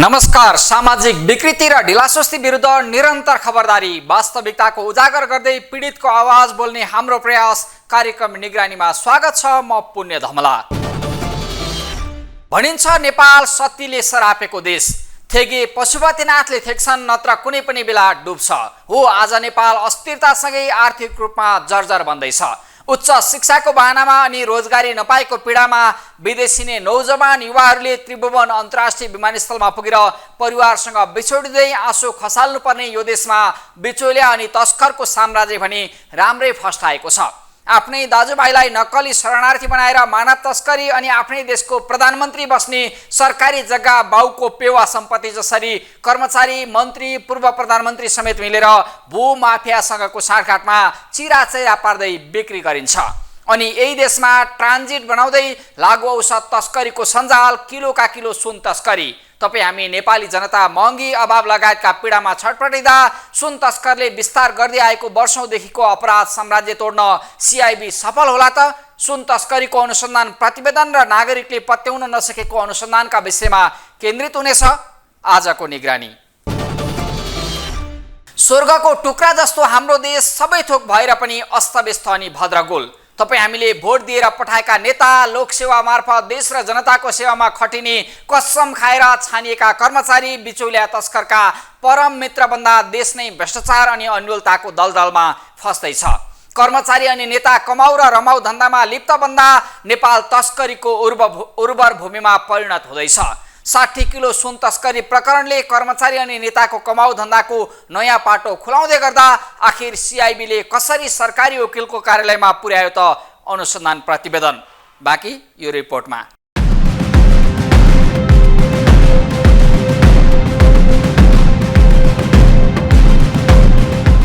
नमस्कार। सामाजिक विकृति र ढिलासुस्ती विरुद्ध निरन्तर खबरदारी, वास्तविकताको उजागर गर्दै पीडितको आवाज बोल्ने हाम्रो प्रयास कार्यक्रम निगरानीमा स्वागत छ। म पुण्य धमला। भनिन्छ नेपाल सत्तीले सरापेको देश, थेगे पशुपतिनाथले थेक्छन् नत्र कुनै पनि बेला डुब्छ। हो, आज नेपाल अस्थिरतासँगै आर्थिक रूपमा जर्जर बन्दैछ। उच्च शिक्षाको बहानामा अनि रोजगारी नपाएको पीडामा विदेशिने नौजवान युवाहरूले त्रिभुवन अन्तर्राष्ट्रिय विमानस्थलमा पुगेर परिवारसँग बिछोडिँदै आँसु खसाल्नुपर्ने यो देशमा बिचौलिया अनि तस्करको साम्राज्य भने राम्रै फस्टाएको छ। आफ्नै दाजुभाइलाई नक्कली शरणार्थी बनाएर मानव तस्करी अनि आफ्नै देशको प्रधानमन्त्री बस्ने सरकारी जग्गा बाउको पेवा सम्पत्ति जसरी कर्मचारी, मन्त्री, पूर्व प्रधानमन्त्री समेत मिलेर भूमाफियासँगको साँठगाँठमा चिराचेरा पार्दै बिक्री गरिन्छ। अनि यही देशमा ट्रान्जिट बनाउँदै लागु औषध तस्करीको सञ्जाल, किलोका किलो सुन तस्करी। तपाईँ हामी नेपाली जनता महँगी, अभाव लगायतका पीडामा छटपटिँदा सुन तस्करले विस्तार गर्दै आएको वर्षौँदेखिको अपराध साम्राज्य तोड्न सिआइबी सफल होला त? सुन तस्करीको अनुसन्धान प्रतिवेदन र नागरिकले पत्याउन नसकेको अनुसन्धानका विषयमा केन्द्रित हुनेछ आजको निगरानी। स्वर्गको टुक्रा जस्तो हाम्रो देश सबै थोक भएर पनि अस्तव्यस्त अनि भद्रगोल। तपाईँ हामीले भोट दिएर पठाएका नेता, लोकसेवा मार्फत देश र जनताको सेवामा खटिने कसम खाएर छानिएका कर्मचारी, बिचौलिया तस्करका परम मित्र बन्दा देश नै भ्रष्टाचार अनि अन्योलताको दलदलमा फस्दैछ। कर्मचारी अनि नेता कमाउ र रमाउ धन्दामा लिप्त बन्दा नेपाल तस्करीको उर्वर भूमिमा परिणत हुँदैछ। 60 किलो सुन तस्करी प्रकरणले कर्मचारी अनि नेताको कमाउ धन्दाको नयाँ पाटो खुलाउँदै गर्दा आखिर सिआइबीले कसरी सरकारी वकिलको कार्यालयमा पुर्यायो त अनुसन्धान प्रतिवेदन? बाँकी यो रिपोर्टमा।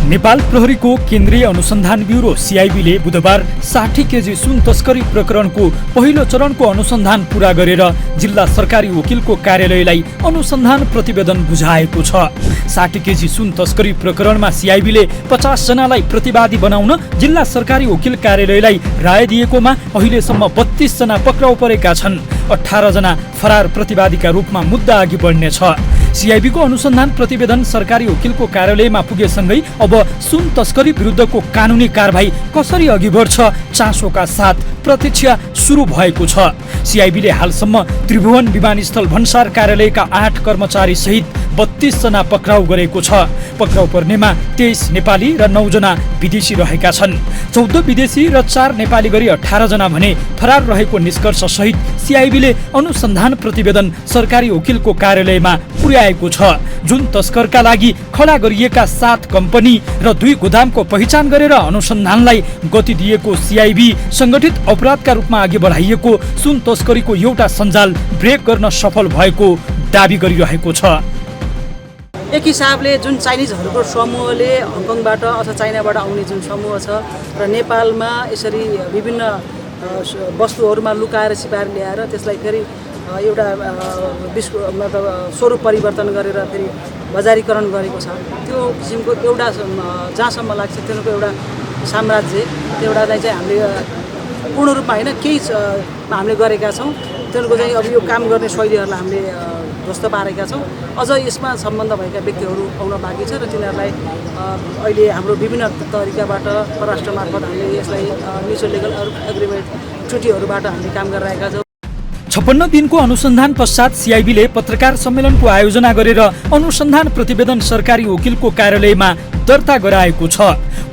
नेपाल प्रहरीको केन्द्रीय अनुसन्धान ब्युरो सिआइबीले बुधबार 60 केजी सुन तस्करी प्रकरणको पहिलो चरणको अनुसन्धान पूरा गरेर जिल्ला सरकारी वकिलको कार्यालयलाई अनुसन्धान प्रतिवेदन बुझाएको छ। 60 केजी सुन तस्करी प्रकरणमा सिआइबीले 50 जनालाई प्रतिवादी बनाउन जिल्ला सरकारी वकिल कार्यालयलाई राय दिएकोमा अहिलेसम्म 32 जना पक्राउ परेका छन्। 18 जना फरार प्रतिवादीका रूपमा मुद्दा अघि बढ्नेछ। सिआइबीको अनुसन्धान प्रतिवेदन सरकारी वकिलको कार्यालयमा पुगेसँगै अब सुन तस्करी विरुद्धको कानुनी कारबाही कसरी अघि बढ्छ चासोका साथ प्रतीक्षा सुरु भएको छ। सिआइबीले हालसम्म त्रिभुवन विमानस्थल भन्सार कार्यालयका 8 कर्मचारी सहित 32 जना पक्राउ गरेको छ। पक्राउ पर्नेमा 23 नेपाली र 9 जना विदेशी रहेका छन्। 14 विदेशी र 4 नेपाली गरी 18 जना भने फरार रहेको निष्कर्ष सहित सिआइबीले अनुसन्धान प्रतिवेदन सरकारी वकिलको कार्यालयमा पुर्याएको छ। जुन तस्करका लागि खडा गरिएका 7 कम्पनी र 2 गोदामको पहिचान गरेर अनुसन्धानलाई गति दिएको सिआइबी संगठित अपराधका रूपमा अघि बढाइएको सुन तस्करीको एउटा सञ्जाल ब्रेक गर्न सफल भएको दाबी गरिरहेको छ। एक हिसाबले जुन चाइनिजहरूको समूहले हङकङबाट अथवा चाइनाबाट आउने जुन समूह छ र नेपालमा यसरी विभिन्न वस्तुहरूमा लुकाएर छिपाएर ल्याएर त्यसलाई फेरि एउटा मतलब स्वरूप परिवर्तन गरेर फेरि बजारीकरण गरेको छ, त्यो किसिमको एउटा जहाँसम्म लाग्छ तिनीहरूको एउटा साम्राज्य, त्यो एउटालाई चाहिँ हामीले पूर्ण रूपमा होइन केही हामीले गरेका छौँ। तिनीहरूको चाहिँ अब यो काम गर्ने शैलीहरूलाई हामीले ध्वस्त पारेका छौँ। अझ यसमा सम्बन्ध भएका व्यक्तिहरू आउन बाँकी छ र तिनीहरूलाई अहिले हाम्रो विभिन्न तरिकाबाट परराष्ट्र मार्फत हामीले यसलाई म्युचुअल लिगल एग्रिमेन्ट ट्रिटीहरूबाट हामीले काम गरिरहेका छौँ। 56 दिनको अनुसन्धान पश्चात सिआइबीले पत्रकार सम्मेलनको आयोजना गरेर अनुसन्धान प्रतिवेदन सरकारी वकिलको कार्यालयमा दर्ता गराएको छ।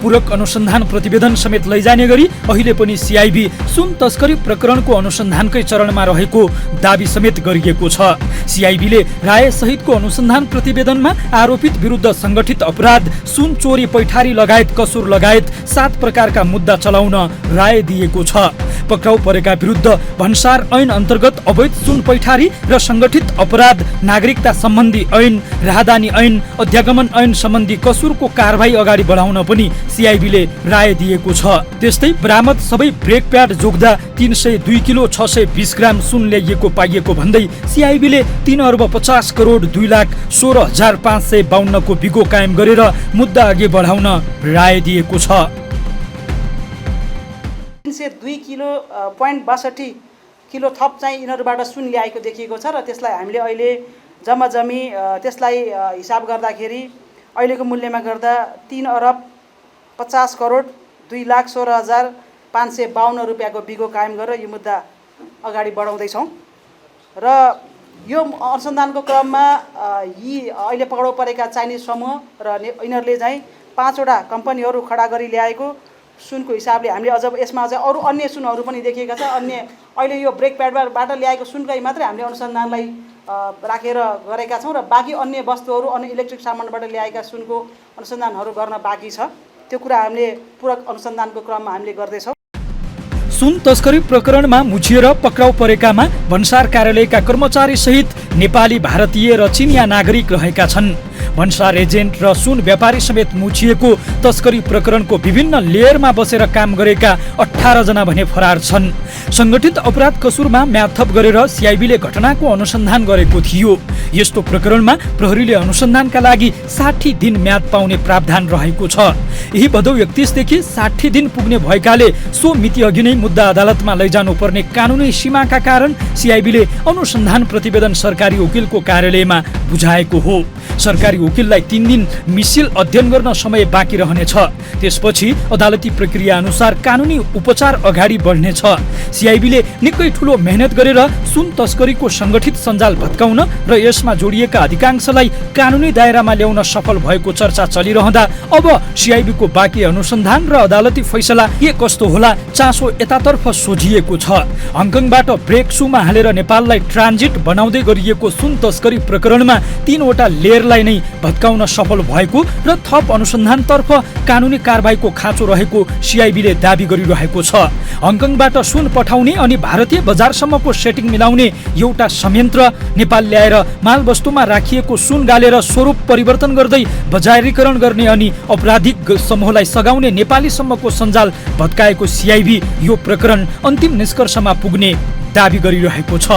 पूरक अनुसन्धान प्रतिवेदन समेत लैजाने गरी अहिले पनि सिआइबी सुन तस्करी प्रकरणको अनुसन्धानकै चरणमा रहेको दाबी समेत गरिएको छ। सिआइबीले राय सहितको अनुसन्धान प्रतिवेदनमा आरोपित विरुद्ध संगठित अपराध, सुन चोरी, पैठारी लगायत कसुर लगायत 7 प्रकारका मुद्दा चलाउन राय दिएको छ। पक्राउ परेका विरुद्ध भन्सार ऐन अन्तर्गत अवैध सुन पैठारी र संगठित अपराध, नागरिकता सम्बन्धी ऐन, राहदानी ऐन, अध्यागमन ऐन सम्बन्धी कसुरको कारबाही अगाडि बढाउन पनि सिआइबीले राय दिएको छ। त्यस्तै बरामद सबै ब्रेक प्याड जोग्दा 302 किलो 620 ग्राम सुन ल्याइएको पाइएको भन्दै सिआइबीले 3 अर्ब 50 करोड 2,16,552 को बिगो कायम गरेर मुद्दा अघि बढाउन राय दिएको छ। 302 किलो 0.62 किलो थप चाहिँ यिनीहरूबाट सुन ल्याएको देखिएको छ र त्यसलाई हामीले अहिले जम्माजम्मी त्यसलाई हिसाब गर्दाखेरि अहिलेको मूल्यमा गर्दा 3,50,02,16,552 रुपियाँको बिगो कायम गरेर यो मुद्दा अगाडि बढाउँदैछौँ। र यो अनुसन्धानको क्रममा यी अहिले पक्राउ परेका चाइनिज समूह र यिनीहरूले चाहिँ 5वटा कम्पनीहरू खडा गरी ल्याएको सुनको हिसाबले हामीले अझ यसमा चाहिँ अरू अन्य सुनहरू पनि देखिएका छ। अन्य अहिले यो ब्रेक प्याडबाट ल्याएको सुनकै मात्रै हामीले अनुसन्धानलाई राखेर गरेका छौँ र बाँकी अन्य वस्तुहरू अन्य इलेक्ट्रिक सामानबाट ल्याएका सुनको अनुसन्धानहरू गर्न बाँकी छ। त्यो कुरा हामीले पूरक अनुसन्धानको क्रममा हामीले गर्दैछौँ। सुन तस्करी प्रकरणमा मुछिएर पक्राउ परेकामा भन्सार कार्यालयका कर्मचारी सहित नेपाली, भारतीय र चिनिया नागरिक रहेका छन्। भन्सार एजेन्ट र सुन व्यापारी समेत मुछिएको तस्करी प्रकरणको विभिन्न लेयरमा बसेर काम गरेका 18 जना भने फरार छन्। संगठित अपराध कसुरमा म्याद थप गरेर सिआइबीले घटनाको अनुसन्धान गरेको थियो। यस्तो प्रकरणमा प्रहरीले अनुसन्धानका लागि 60 दिन म्याद पाउने प्रावधान रहेको छ। यही भदौ 31 देखि 60 दिन पुग्ने भएकाले सो मिति अघि नै मुद्दा अदालतमा लैजानुपर्ने कानुनी सीमाका कारण सिआइबीले अनुसन्धान प्रतिवेदन सरकारी वकिलको कार्यालयमा बुझाएको हो। सरकारी वकिललाई 3 दिन मिसिल अध्ययन गर्न समय बाँकी रहनेछ। त्यसपछि अदालती प्रक्रिया अनुसार कानुनी उपचार अगाडि बढ्नेछ। सिआइबीले निकै ठूलो मेहनत गरेर सुन तस्करीको संगठित सञ्जाल भत्काउन र यसमा जोडिएका अधिकांशलाई कानुनी दायरामा ल्याउन सफल भएको चर्चा चलिरहँदा अब सिआइबीको बाँकी अनुसन्धान र अदालती फैसला के कस्तो होला चासो यतातर्फ सोझिएको छ। हङकङबाट ब्रेक सुमा हालेर नेपाललाई ट्रान्जिट बनाउँदै गरिएको सुन तस्करी प्रकरणमा 3वटा लेयरलाई नै भत्काउन सफल भएको र थप अनुसन्धानतर्फ कानुनी कारबाहीको खाँचो रहेको सिआइबीले दाबी गरिरहेको छ। हङकङबाट सुन पठाउने अनि भारतीय बजारसम्मको सेटिङ मिलाउने एउटा संयन्त्र, नेपाल ल्याएर मालवस्तुमा राखिएको सुन गालेर स्वरूप परिवर्तन गर्दै बजारीकरण गर्ने अनि आपराधिक समूहलाई सघाउने नेपालीसम्मको सञ्जाल भत्काएको सिआइबी यो प्रकरण अन्तिम निष्कर्षमा पुग्ने दाबी गरिरहेको छ।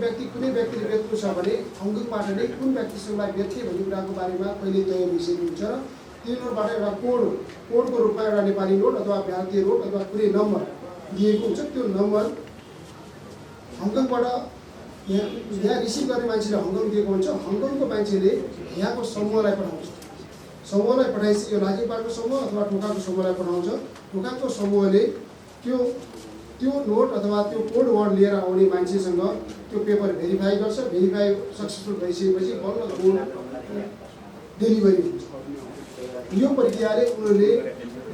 व्यक्ति कुनै व्यक्तिले बेच्नु छ भने हङकङबाट नै कुन व्यक्तिसँगलाई बेच्थे भन्ने कुराको बारेमा पहिले तय भइसकेको हुन्छ र त्यो नोटबाट एउटा कोडको रूपमा एउटा नेपाली नोट अथवा भारतीय नोट अथवा कुनै नम्बर दिएको हुन्छ। त्यो नम्बर हङकङबाट यहाँ रिसिभ गर्ने मान्छेले हङकङ दिएको हुन्छ। हङकङको मान्छेले यहाँको समूहलाई पठाउँछ। समूहलाई पठाएपछि यो लाजिपाटको समूह अथवा टोकाको समूहलाई पठाउँछ। टोकाको समूहले त्यो नोट अथवा त्यो कोड वर्ड लिएर आउने मान्छेसँग त्यो पेपर भेरिफाई गर्छ। भेरिफाई सक्सेसफुल भइसकेपछि बल्ल कोड डेलिभरी हुन्छ। यो प्रक्रियाले उनीहरूले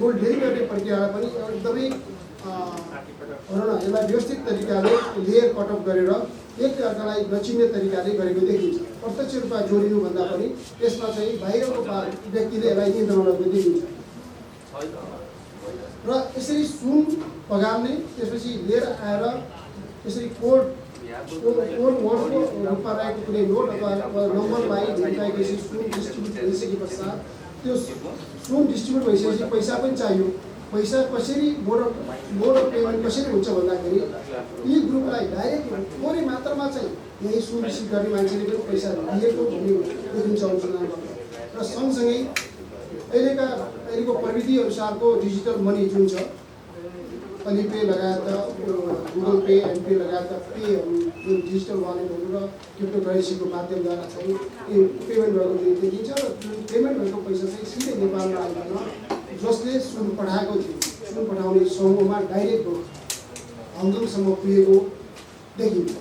कोड डेलिभरी गर्ने प्रक्रियालाई पनि एकदमै यसलाई व्यवस्थित तरिकाले लेयर कटअप गरेर एक अर्कालाई नचिन्ने तरिकाले गरेको देखिन्छ। प्रत्यक्ष रूपमा जोडिनुभन्दा पनि यसमा चाहिँ बाहिरको व्यक्तिले यसलाई नियन्त्रण गरेको देखिन्छ र यसरी सुन पगाल्ने त्यसपछि लिएर आएर यसरी कोड वर्डको रूपमा रहेको कुनै नोट अथवा नम्बरलाई भेरिफाई सुन डिस्ट्रिब्युट भइसके पश्चात त्यो सुन डिस्ट्रिब्युट भइसकेपछि पैसा पनि चाहियो। पैसा कसरी मोड अफ पेमेन्ट कसरी हुन्छ भन्दाखेरि यी ग्रुपलाई डाइरेक्ट थोरै मात्रामा चाहिँ यही सुन रिसिभ गर्ने मान्छेले पनि पैसा दिएको भन्ने देखिन्छ अनुसन्धानबाट। र सँगसँगै अहिलेको प्रविधि अनुसारको डिजिटल मनी जुन छ, अलिपे लगायत गुगल पे, एमपे लगायत पेहरू जुन डिजिटल वालेटहरू र क्रिप्टो करेन्सीको माध्यमद्वारा चाहिँ यो पेमेन्ट भएको देखिन्छ। र जुन पेमेन्ट भएको पैसा चाहिँ सिधै नेपालमा आइकन जसले सुन पठाएको थियो सुन पठाउने समूहमा डाइरेक्ट हङकङसम्म पुगेको देखिन्छ।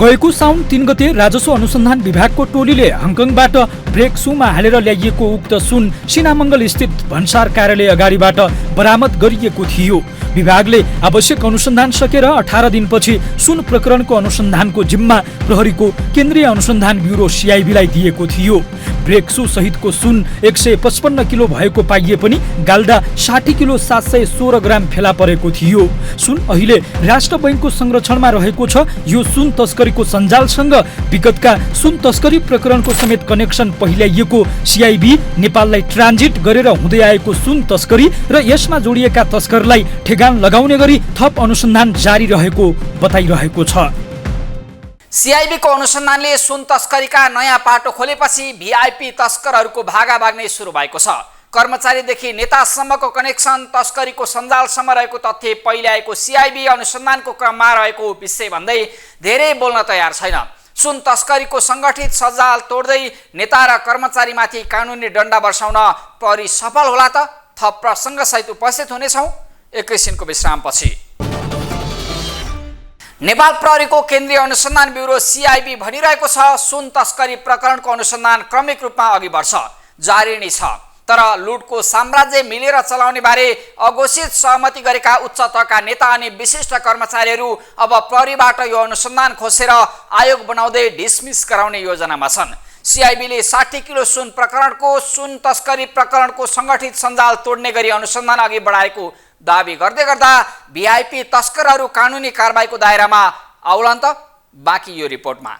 गएको साउन 3 गते राजस्व अनुसन्धान विभागको टोलीले हङकङबाट ब्रेक सुमा हालेर ल्याइएको उक्त सुन सिनामङ्गल स्थित भन्सार कार्यालय अगाडिबाट बरामद गरिएको थियो। विभागले आवश्यक अनुसन्धान सकेर 18 दिनपछि सुन प्रकरणको अनुसन्धानको जिम्मा प्रहरीको केन्द्रीय अनुसन्धान ब्युरो सिआइबीलाई दिएको थियो। ब्रेक्सु सहितको सुन 155 किलो भएको पाइए पनि गाल्डा 60 किलो 716 ग्राम फेला परेको थियो। सुन अहिले राष्ट्र बैङ्कको संरक्षणमा रहेको छ। यो सुन तस्करीको सञ्जालसँग विगतका सुन तस्करी प्रकरणको समेत कनेक्सन पहिल्याइएको सिआइबी नेपाललाई ट्रान्जिट गरेर हुँदै आएको सुन तस्करी र यसमा जोडिएका तस्करलाई ठेगान लगाउने गरी थप अनुसन्धान जारी रहेको बताइरहेको छ। सिआइबीको अनुसन्धानले सुन तस्करीका नयाँ पाटो खोलेपछि भिआइपी तस्करहरूको भागा भाग्नै सुरु भएको छ। कर्मचारीदेखि नेतासम्मको कनेक्सन तस्करीको सञ्जालसम्म रहेको तथ्य पहिले आएको सिआइबी अनुसन्धानको क्रममा रहेको विषय भन्दै धेरै बोल्न तयार छैन। सुन तस्करीको सङ्गठित सञ्जाल तोड्दै नेता र कर्मचारीमाथि कानुनी डन्डा बर्साउन प्रहरी सफल होला त? थप प्रसङ्गसहित उपस्थित हुनेछौँ एकैछिनको विश्रामपछि। नेपाल प्रहरीको केन्द्रीय अनुसन्धान ब्युरो सिआइबी भनिरहेको छ सुन तस्करी प्रकरणको अनुसन्धान क्रमिक रूपमा अघि बढ्छ, जारी नै छ। तर लुटको साम्राज्य मिलेर चलाउने बारे अघोषित सहमति गरेका उच्च तहका नेता अनि विशिष्ट कर्मचारीहरू अब प्रहरीबाट यो अनुसन्धान खोसेर आयोग बनाउँदै डिसमिस गराउने योजनामा छन्। सिआइबीले 60 किलो सुन प्रकरणको सुन तस्करी प्रकरणको सङ्गठित सञ्जाल तोड्ने गरी अनुसन्धान अघि बढाएको दाबी गर्दै गर्दा भिआइपी तस्करहरू कानुनी कारबाहीको दायरामा आउलान् त? बाँकी यो रिपोर्टमा।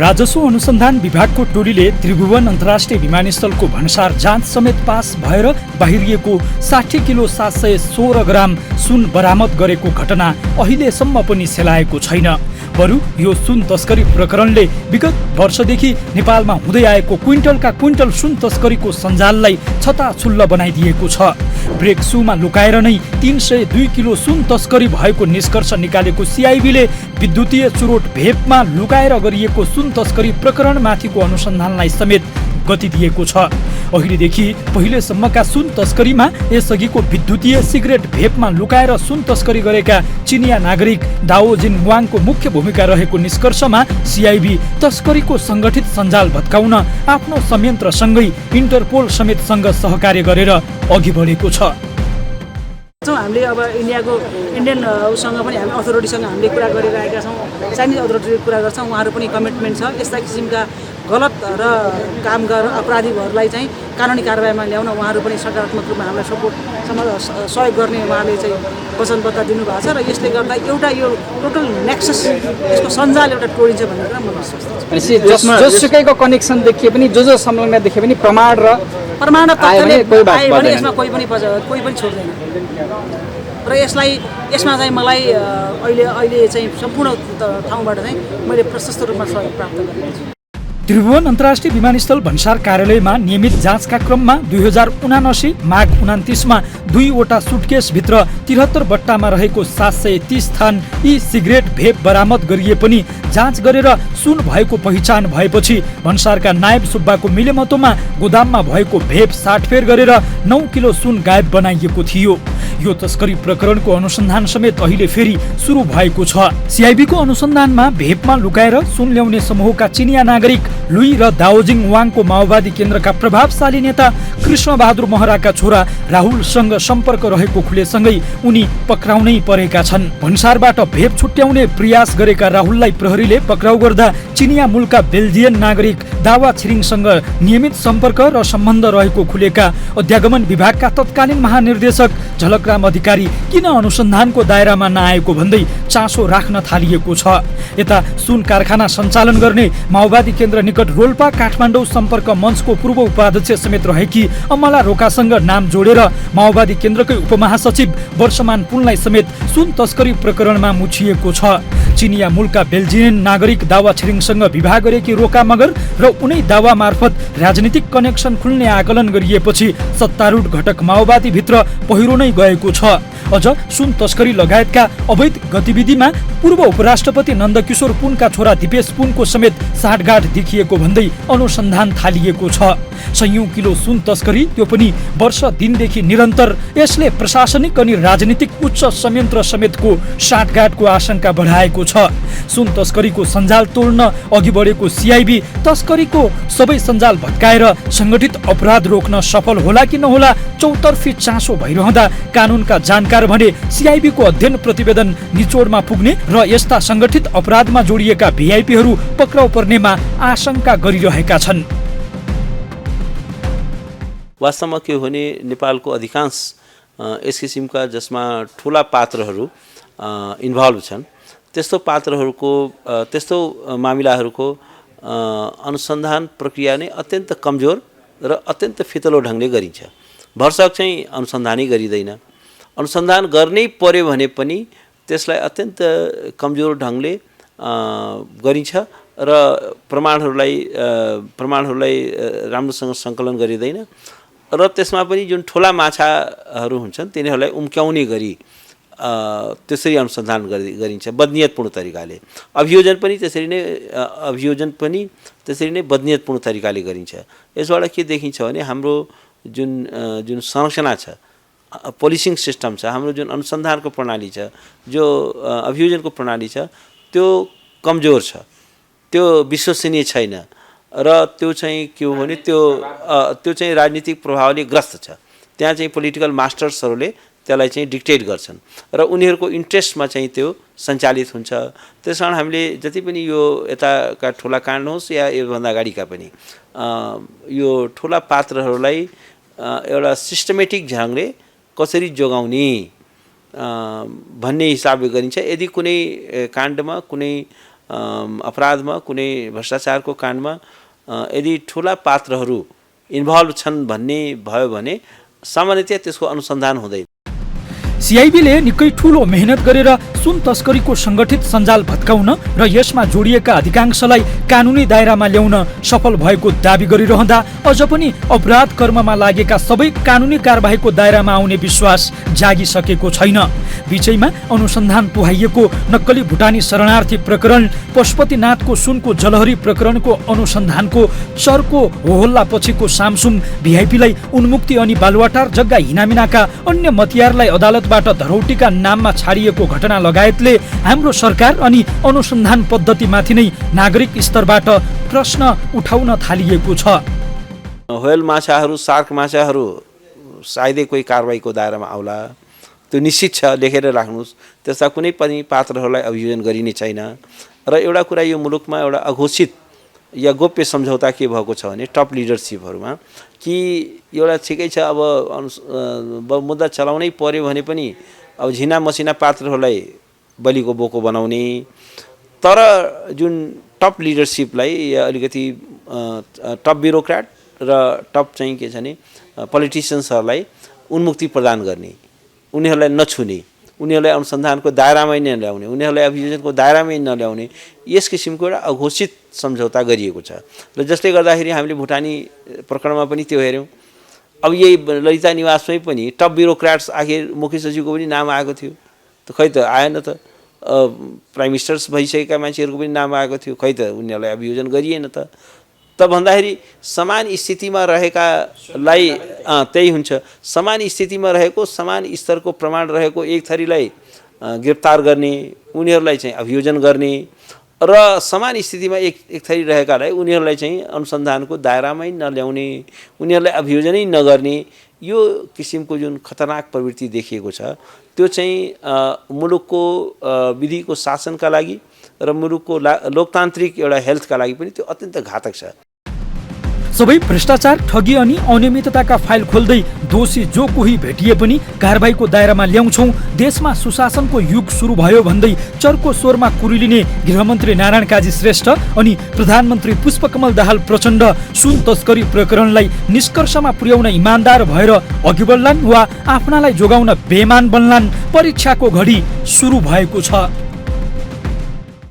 राजस्व अनुसन्धान विभागको टोलीले त्रिभुवन अन्तर्राष्ट्रिय विमानस्थलको भन्सार जाँच समेत पास भएर बाहिरिएको 60 किलो 716 ग्राम सुन बरामद गरेको घटना अहिलेसम्म पनि सेलाएको छैन। बरु यो सुन तस्करी प्रकरणले विगत वर्षदेखि नेपालमा हुँदै आएको क्विन्टलका क्विन्टल सुन तस्करीको सञ्जाललाई छताछुल्ल बनाइदिएको छ। ब्रेक सुमा लुकाएर नै 302 किलो सुन तस्करी भएको निष्कर्ष निकालेको सिआइबीले विद्युतीय चुरोट भेपमा लुकाएर गरिएको सुन तस्करी प्रकरणमाथिको अनुसन्धानलाई समेत गति दिएको छ। अहिलेदेखि पहिलेसम्मका सुन तस्करीमा यसअघिको विद्युतीय सिगरेट भेपमा लुकाएर सुन तस्करी गरेका चिनिया नागरिक दाओ जिन वाङको मुख्य भूमिका रहेको निष्कर्षमा सिआइबी तस्करीको सङ्गठित सञ्जाल भत्काउन आफ्नो संयन्त्रसँगै इन्टरपोल समेतसँग सहकार्य गरेर अघि बढेको छ। हामीले अब इन्डियन उसँग पनि हामी अथोरिटीसँग हामीले कुरा गरिरहेका छौँ, चाइनिज अथोरिटीले कुरा गर्छौँ, उहाँहरू पनि कमिटमेन्ट छ। यस्ता किसिमका गलत र काम गरेर अपराधीहरूलाई चाहिँ कानुनी कारबाहीमा ल्याउन उहाँहरू पनि सकारात्मक रूपमा हामीलाई सहयोग गर्ने उहाँले चाहिँ वचनबद्धता दिनुभएको छ। र यसले गर्दा एउटा यो टोटल नेक्सस यसको सञ्जाल एउटा टोडिन्छ भन्ने कुरा म विश्वास गर्छु। जोसुकैको कनेक्सन देखिए पनि जो संलग्न देखिए पनि प्रमाण र तथ्यले आयो भने यसमा कोही पनि छोड्दैन। र यसमा चाहिँ मलाई अहिले चाहिँ सम्पूर्ण ठाउँबाट चाहिँ मैले प्रशस्त रूपमा सहयोग प्राप्त गरेको छु। त्रिभुवन अन्तर्राष्ट्रिय विमानस्थल भन्सार कार्यालयमा नियमित जाँचका क्रममा 2079 माघ 29मा 2वटा सुटकेसभित्र 73 बट्टामा रहेको 730 थान यी सिगरेट भेप बरामद गरिए पनि जाँच गरेर सुन भएको पहिचान भएपछि भन्सारका नायब सुब्बाको मिलेमतोमा गोदाममा भएको भेप साटफेर गरेर 9 किलो सुन गायब बनाइएको थियो। यो तस्करी प्रकरणको अनुसन्धान समेत अहिले फेरि सुरु भएको छ। सिआइबीको अनुसन्धानमा भेपमा लुकाएर सुन ल्याउने समूहका चिनिया नागरिक लुई र दाओजिङ वाङको माओवादी केन्द्रका प्रभावशाली नेता कृष्ण बहादुर महराका छोरा राहुलसँग सम्पर्क रहेको खुलेसँगै उनी पक्राउनै परेका छन्। भन्सारबाट भेप छुट्याउने प्रयास गरेका राहुललाई प्रहरीले पक्राउ गर्दा चिनिया मूलका बेल्जियन नागरिक दावा छिरिङसँग नियमित सम्पर्क र सम्बन्ध रहेको खुलेका अध्यागमन विभागका तत्कालीन महानिर्देशक झलकराम अधिकारी किन अनुसन्धानको दायरामा नआएको भन्दै चासो राख्न थालिएको छ। यता सुन कारखाना सञ्चालन गर्ने माओवादी केन्द्र निकट रोल्पा काठमाडौँ सम्पर्क मञ्चको पूर्व उपाध्यक्ष समेत रहेकी अमला रोकासँग नाम जोडेर माओवादी केन्द्रकै उपमहासचिव वर्षमान पुनलाई समेत सुन तस्करी प्रकरणमा मुछिएको छ। चिनिया मूलका बेल्जियन नागरिक दावा छिरिङसँग विवाह गरेकी रोका मगर र उनै दावा मार्फत राजनीतिक कनेक्सन खुल्ने आकलन गरिएपछि सत्तारूढ घटक माओवादी भित्र पहिरो नै गएको छ। अझ सुन तस्करी लगायतका अवैध गतिविधिमा पूर्व उपराष्ट्रपति नन्दकिशोर पुनका छोरा दिपेश पुनको समेत साँठगाँठ देखिएको भन्दै अनुसन्धान थालिएको छ। सयौं किलो सुन तस्करी, त्यो पनि वर्ष दिनदेखि निरन्तर, यसले प्रशासनिक अनि राजनीतिक उच्च संयन्त्र समेतको साँठगाँठको आशंका बढाएको छ। सुन तस्करीको सञ्जाल तोड्न अघि बढेको सिआइबी तस्करीको सबै सञ्जाल भत्काएर संगठित अपराध रोक्न सफल होला कि नहोला चौतर्फी चासो भइरहँदा कानुनका जानकार भने सिआइबीको अध्ययन प्रतिवेदन निचोडमा पुग्ने र यस्ता संगठित अपराधमा जोडिएका भिआइपीहरू पक्राउ पर्नेमा आशंका गरिरहेका छन्। वास्तवमा के हो भने नेपालको अधिकांश यस किसिमका जसमा ठुला पात्रहरू इन्भल्भ छन् त्यस्तो पात्रहरूको त्यस्तो मामिलाहरूको अनुसन्धान प्रक्रिया नै अत्यन्त कमजोर र अत्यन्त फितलो ढङ्गले गरिन्छ। भरसक चाहिँ अनुसन्धानै गरिँदैन। अनुसन्धान गर्नै पर्यो भने पनि त्यसलाई अत्यन्त कमजोर ढङ्गले गरिन्छ र प्रमाणहरूलाई राम्रोसँग सङ्कलन गरिँदैन र त्यसमा पनि जुन ठुला माछाहरू हुन्छन् तिनीहरूलाई उम्क्याउने गरी त्यसरी अनुसन्धान गरिन्छ बदनियतपूर्ण तरिकाले। अभियोजन पनि त्यसरी नै बदनियतपूर्ण तरिकाले गरिन्छ। यसबाट के देखिन्छ भने हाम्रो जुन संरचना छ, पोलिसिङ सिस्टम छ, हाम्रो जुन अनुसन्धानको प्रणाली छ, जो अभियोजनको प्रणाली छ, त्यो कमजोर छ, त्यो विश्वसनीय छैन र त्यो चाहिँ के हो भने त्यो चाहिँ राजनीतिक प्रभावले ग्रस्त छ। त्यहाँ चाहिँ पोलिटिकल मास्टर्सहरूले त्यसलाई चाहिँ डिक्टेट गर्छन् र उनीहरूको इन्ट्रेस्टमा चाहिँ त्यो सञ्चालित हुन्छ। त्यसकारण हामीले जति पनि यो यताका ठुला काण्ड होस् या योभन्दा अगाडिका पनि यो ठुला पात्रहरूलाई एउटा सिस्टमेटिक ढङ्गले कसरी जोगाउने भन्ने हिसाबले गरिन्छ। यदि कुनै काण्डमा, कुनै अपराधमा, कुनै भ्रष्टाचारको काण्डमा यदि ठुला पात्रहरू इन्भल्भ छन् भन्ने भयो भने सामान्यतया त्यसको अनुसन्धान हुँदैन। सिआइबीले निकै ठूलो मेहनत गरेर सुन तस्करीको सङ्गठित सञ्जाल भत्काउन र यसमा जोडिएका अधिकांशलाई कानुनी दायरामा ल्याउन सफल भएको दाबी गरिरहँदा अझ पनि अपराध कर्ममा लागेका सबै कानुनी कारबाहीको दायरामा आउने विश्वास जागिसकेको छैन। बीचैमा अनुसन्धान पुहाइएको नक्कली भुटानी शरणार्थी प्रकरण, पशुपतिनाथको सुनको जलहरी प्रकरणको अनुसन्धानको चर्को होहल्ला पछिको सामसुम भिआइपीलाई उन्मुक्ति अनि बालुवाटार जग्गा हिनामिनाका अन्य मतियारलाई अदालतबाट धरौटीका नाममा छाडिएको घटना लगायतले हाम्रो सरकार अनि अनुसन्धान पद्धतिमाथि नै नागरिक स्तरबाट प्रश्न उठाउन थालिएको छ। व्हेल माछाहरू, सार्क माछाहरू सायदै कोही कारबाहीको दायरामा आउला, त्यो निश्चित छ। लेखेर राख्नुहोस्, त्यस्ता कुनै पनि पात्रहरूलाई अभियोजन गरिने छैन। र एउटा कुरा यो मुलुकमा एउटा अघोषित या गोप्य सम्झौता के भएको छ भने टप लिडरसिपहरूमा कि एउटा ठिकै छ, अब मुद्दा चलाउनै पर्यो भने पनि अब झिना मसिना पात्रहरूलाई बलिको बोको बनाउने, तर जुन टप लिडरसिपलाई या अलिकति टप ब्युरोक्राट र टप चाहिँ के छ भने पोलिटिसियन्सहरूलाई उन्मुक्ति प्रदान गर्ने, उनीहरूलाई नछुने, उनीहरूलाई अनुसन्धानको दायरामै नल्याउने, उनीहरूलाई अभियोजनको दायरामै नल्याउने, यस किसिमको एउटा अघोषित सम्झौता गरिएको छ। र जसले गर्दाखेरि हामीले भुटानी प्रकरणमा पनि त्यो हेऱ्यौँ। अब यही ललिता निवासमै पनि टप ब्युरोक्राट्स, आखिर मुख्य सचिवको पनि नाम आएको थियो, त खै त आएन त। प्राइम मिनिस्टर्स भइसकेका मान्छेहरूको पनि नाम आएको थियो, खै त उनीहरूलाई अभियोजन गरिएन त। त भन्दाखेरि समान स्थितिमा रहेकालाई त्यही हुन्छ। समान स्थितिमा रहेको, समान स्तरको प्रमाण रहेको एक थरीलाई गिरफ्तार गर्ने, उनीहरूलाई चाहिँ अभियोजन गर्ने र समान स्थितिमा एक थरी रहेकालाई उनीहरूलाई चाहिँ अनुसन्धानको दायरामै नल्याउने, उनीहरूलाई अभियोजनै नगर्ने, यो किसिमको जुन खतरनाक प्रवृत्ति देखिएको छ, त्यो चाहिँ मुलुकको विधिको शासनका लागि र मुलुकको लोकतान्त्रिक एउटा हेल्थका लागि पनि त्यो अत्यन्त घातक छ। सबै भ्रष्टाचार, ठगी अनि अनियमितताका फाइल खोल्दै दोषी जो कोही भेटिए पनि कारबाहीको दायरामा ल्याउँछौँ, देशमा सुशासनको युग सुरु भयो भन्दै चर्को स्वरमा कुरिलिने गृहमन्त्री नारायण काजी श्रेष्ठ अनि प्रधानमन्त्री पुष्पकमल दाहाल प्रचण्ड सुन तस्करी प्रकरणलाई निष्कर्षमा पुर्याउन इमान्दार भएर अघि बढ्लान् वा आफ्नालाई जोगाउन बेमान बन्लान्, परीक्षाको घडी सुरु भएको छ।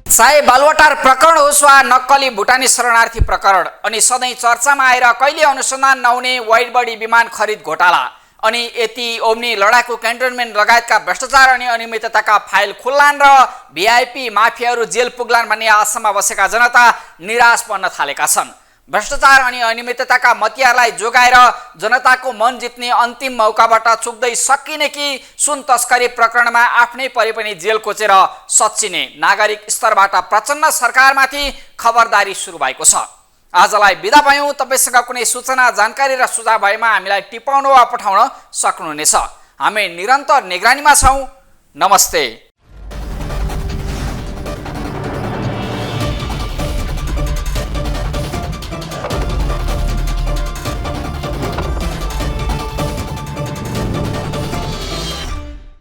चाहे बालुवाटार प्रकरण होस् वा नक्कली भुटानी शरणार्थी प्रकरण अनि सधैँ चर्चामा आएर कहिले अनुसन्धान नहुने वाइड बडी विमान खरिद घोटाला अनि यति ओम्नी लडाकु क्यान्टोनमेन्ट लगायतका भ्रष्टाचार अनि अनियमितताका फाइल खुल्लान् र भिआइपी माफियाहरू जेल पुग्लान् भन्ने आशामा बसेका जनता निराश बन्न थालेका छन्। भ्रष्टाचार अनि अनियमितताका मतियारलाई जोगाएर जनताको मन जित्ने अन्तिम मौकाबाट चुक्दै सकिने कि सुन तस्करी प्रकरणमा आफ्नै परे पनि जेल कोचेर सच्चिने नागरिक स्तरबाट प्रचण्ड सरकारमाथि खबरदारी सुरु भएको छ। आजलाई बिदा भयौँ। तपाईसँग कुनै सूचना, जानकारी र सुझाव भएमा हामीलाई टिपाउन वा पठाउन सक्नुहुनेछ। हामी निरन्तर निगरानीमा छौँ। नमस्ते।